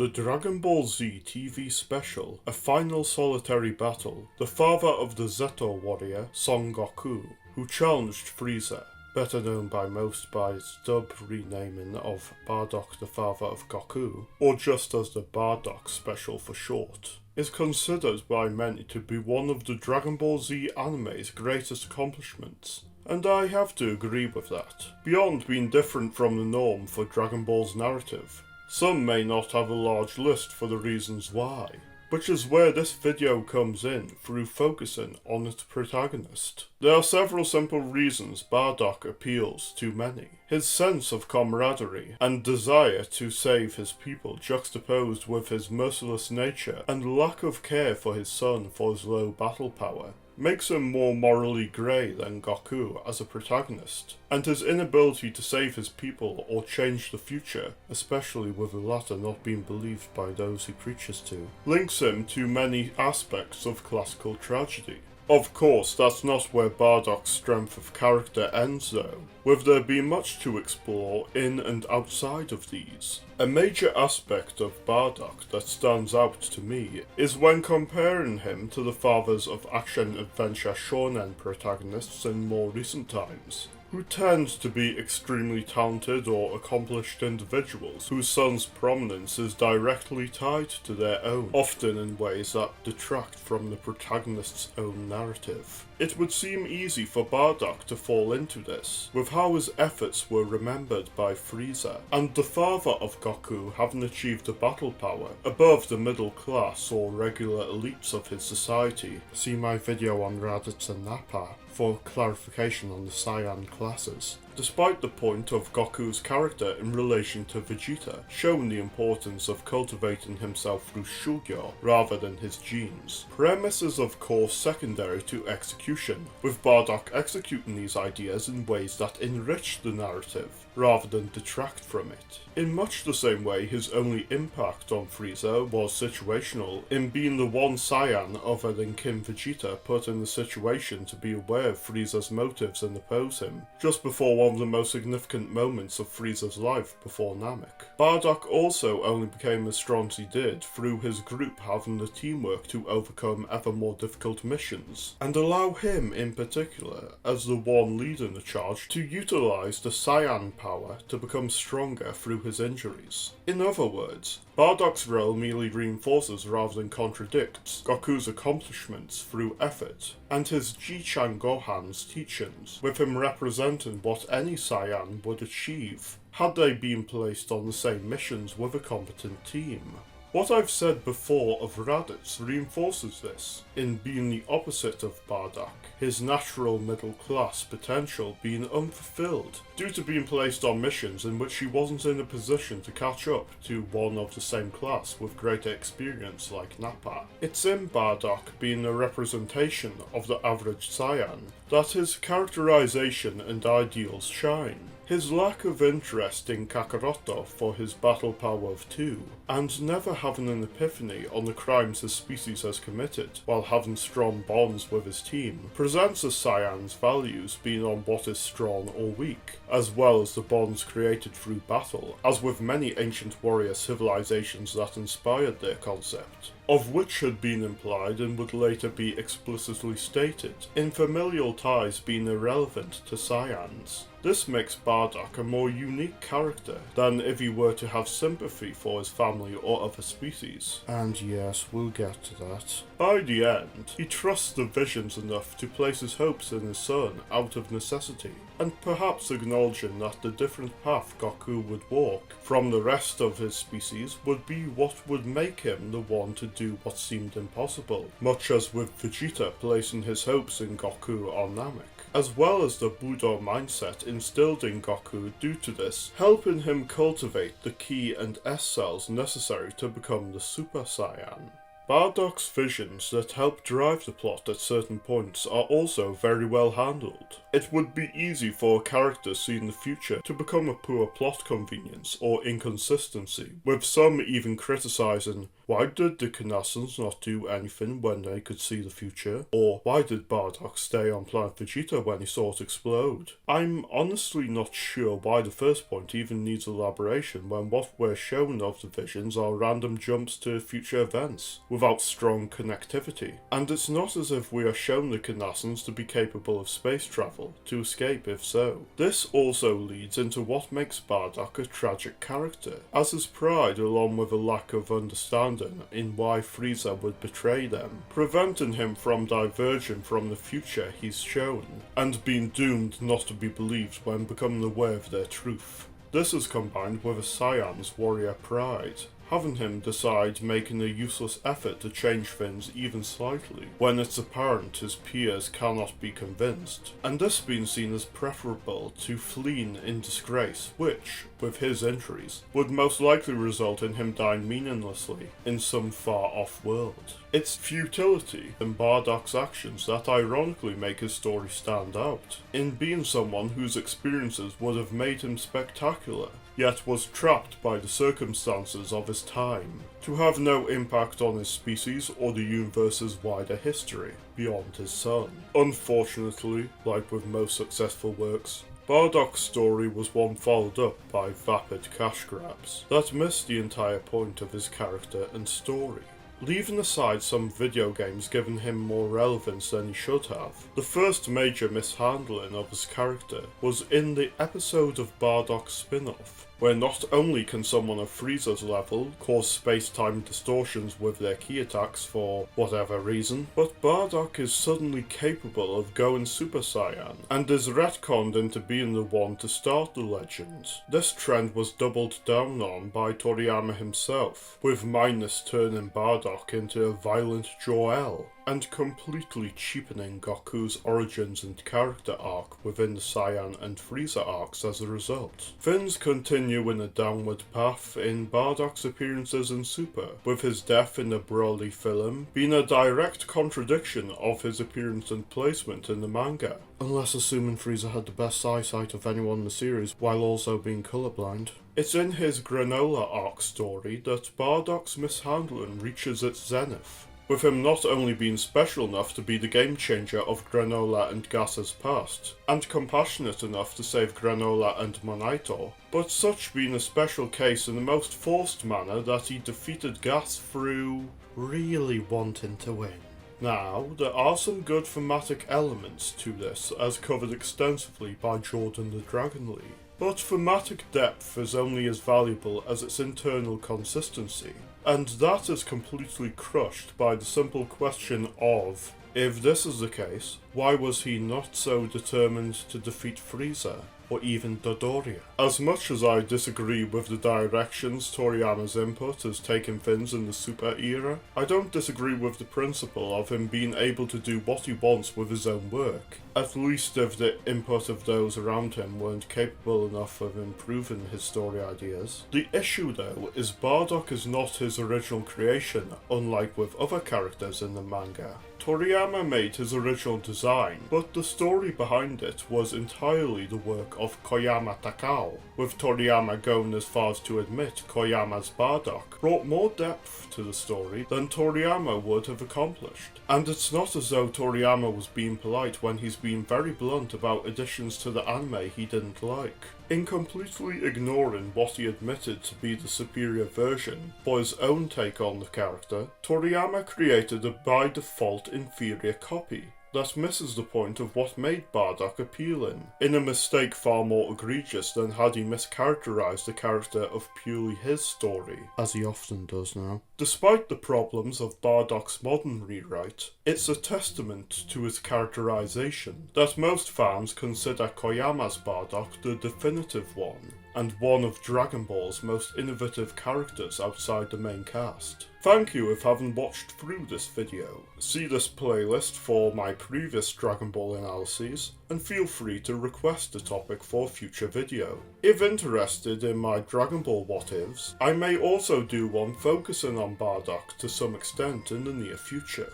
The Dragon Ball Z TV special, A Final Solitary Battle, the father of the Zeto warrior, Son Goku, who challenged Frieza, better known by most by its dub renaming of Bardock the Father of Goku, or just as the Bardock special for short, is considered by many to be one of the Dragon Ball Z anime's greatest accomplishments. And I have to agree with that. Beyond being different from the norm for Dragon Ball's narrative, some may not have a large list for the reasons why, which is where this video comes in through focusing on its protagonist. There are several simple reasons Bardock appeals to many. His sense of camaraderie and desire to save his people juxtaposed with his merciless nature and lack of care for his son for his low battle power makes him more morally grey than Goku as a protagonist, and his inability to save his people or change the future, especially with the latter not being believed by those he preaches to, links him to many aspects of classical tragedy. Of course, that's not where Bardock's strength of character ends though, with there being much to explore in and outside of these. A major aspect of Bardock that stands out to me is when comparing him to the fathers of action-adventure shonen protagonists in more recent times, who tend to be extremely talented or accomplished individuals whose sons' prominence is directly tied to their own, often in ways that detract from the protagonist's own narrative. It would seem easy for Bardock to fall into this, with how his efforts were remembered by Frieza, and the father of Goku having achieved a battle power above the middle class or regular elites of his society. See my video on Raditz and Nappa for clarification on the Saiyan classes. Despite the point of Goku's character in relation to Vegeta, showing the importance of cultivating himself through Shugyo rather than his genes. Premise is of course secondary to execution, with Bardock executing these ideas in ways that enrich the narrative, rather than detract from it. In much the same way his only impact on Frieza was situational, in being the one Saiyan other than King Vegeta put in the situation to be aware of Frieza's motives and oppose him, just before one of the most significant moments of Frieza's life before Namek. Bardock also only became as strong as he did through his group having the teamwork to overcome ever more difficult missions, and allow him in particular, as the one leading the charge, to utilise the Saiyan power to become stronger through his injuries. In other words, Bardock's role merely reinforces rather than contradicts Goku's accomplishments through effort, and his Ji-Chan Gohan's teachings, with him representing what any Saiyan would achieve had they been placed on the same missions with a competent team. What I've said before of Raditz reinforces this, in being the opposite of Bardock, his natural middle class potential being unfulfilled, due to being placed on missions in which he wasn't in a position to catch up to one of the same class with greater experience like Nappa. It's in Bardock being a representation of the average Saiyan that his characterization and ideals shine. His lack of interest in Kakaroto for his battle power of 2, and never having an epiphany on the crimes his species has committed while having strong bonds with his team, presents a Saiyan's values being on what is strong or weak, as well as the bonds created through battle, as with many ancient warrior civilizations that inspired their concept, of which had been implied and would later be explicitly stated, in familial ties being irrelevant to Saiyans. This makes Bardock a more unique character than if he were to have sympathy for his family or other species. And yes, we'll get to that. By the end, he trusts the visions enough to place his hopes in his son out of necessity, and perhaps acknowledging that the different path Goku would walk from the rest of his species would be what would make him the one to do what seemed impossible, much as with Vegeta placing his hopes in Goku on Namek, as well as the Budo mindset instilled in Goku due to this, helping him cultivate the Ki and S cells necessary to become the Super Saiyan. Bardock's visions that help drive the plot at certain points are also very well handled. It would be easy for a character seeing the future to become a poor plot convenience or inconsistency, with some even criticising Why did the Knassans not do anything when they could see the future? Or why did Bardock stay on planet Vegeta when he saw it explode? I'm honestly not sure why the first point even needs elaboration when what we're shown of the visions are random jumps to future events, without strong connectivity. And it's not as if we are shown the Knassans to be capable of space travel, to escape if so. This also leads into what makes Bardock a tragic character, as his pride along with a lack of understanding in why Frieza would betray them, preventing him from diverging from the future he's shown, and being doomed not to be believed when becoming aware of their truth. This is combined with a Saiyan's warrior pride, having him decide making a useless effort to change things even slightly, when it's apparent his peers cannot be convinced, and this being seen as preferable to fleeing in disgrace, which, with his injuries, would most likely result in him dying meaninglessly in some far-off world. It's futility in Bardock's actions that ironically make his story stand out, in being someone whose experiences would have made him spectacular, yet was trapped by the circumstances of his time, to have no impact on his species or the universe's wider history, beyond his son. Unfortunately, like with most successful works, Bardock's story was one followed up by vapid cash grabs that missed the entire point of his character and story. Leaving aside some video games giving him more relevance than he should have, the first major mishandling of his character was in the episode of Bardock's spin-off, where not only can someone of Frieza's level cause space-time distortions with their ki attacks for whatever reason, but Bardock is suddenly capable of going Super Saiyan, and is retconned into being the one to start the legend. This trend was doubled down on by Toriyama himself, with Minus turning Bardock into a violent Jor-El, and completely cheapening Goku's origins and character arc within the Saiyan and Frieza arcs as a result. Things continue in a downward path in Bardock's appearances in Super, with his death in the Broly film being a direct contradiction of his appearance and placement in the manga. Unless assuming Frieza had the best eyesight of anyone in the series while also being colourblind. It's in his Granola arc story that Bardock's mishandling reaches its zenith, with him not only being special enough to be the game changer of Granola and Gas's past, and compassionate enough to save Granola and Monaito, but such being a special case in the most forced manner that he defeated Gas through really wanting to win. Now, there are some good thematic elements to this, as covered extensively by Jordan the Dragon Lee. But thematic depth is only as valuable as its internal consistency, and that is completely crushed by the simple question of, if this is the case, why was he not so determined to defeat Frieza, or even Dodoria? As much as I disagree with the directions Toriyama's input has taken things in the Super era, I don't disagree with the principle of him being able to do what he wants with his own work, at least if the input of those around him weren't capable enough of improving his story ideas. The issue though is Bardock is not his original creation, unlike with other characters in the manga. Toriyama made his original design, but the story behind it was entirely the work of Koyama Takao, with Toriyama going as far as to admit Koyama's Bardock brought more depth to the story than Toriyama would have accomplished. And it's not as though Toriyama was being polite when he's being very blunt about additions to the anime he didn't like. In completely ignoring what he admitted to be the superior version for his own take on the character, Toriyama created a by default inferior copy that misses the point of what made Bardock appealing, in a mistake far more egregious than had he mischaracterized the character of purely his story, as he often does now. Despite the problems of Bardock's modern rewrite, it's a testament to his characterization that most fans consider Koyama's Bardock the definitive one, and one of Dragon Ball's most innovative characters outside the main cast. Thank you if haven't watched through this video. See this playlist for my previous Dragon Ball analyses, and feel free to request a topic for a future video. If interested in my Dragon Ball what-ifs, I may also do one focusing on Bardock to some extent in the near future.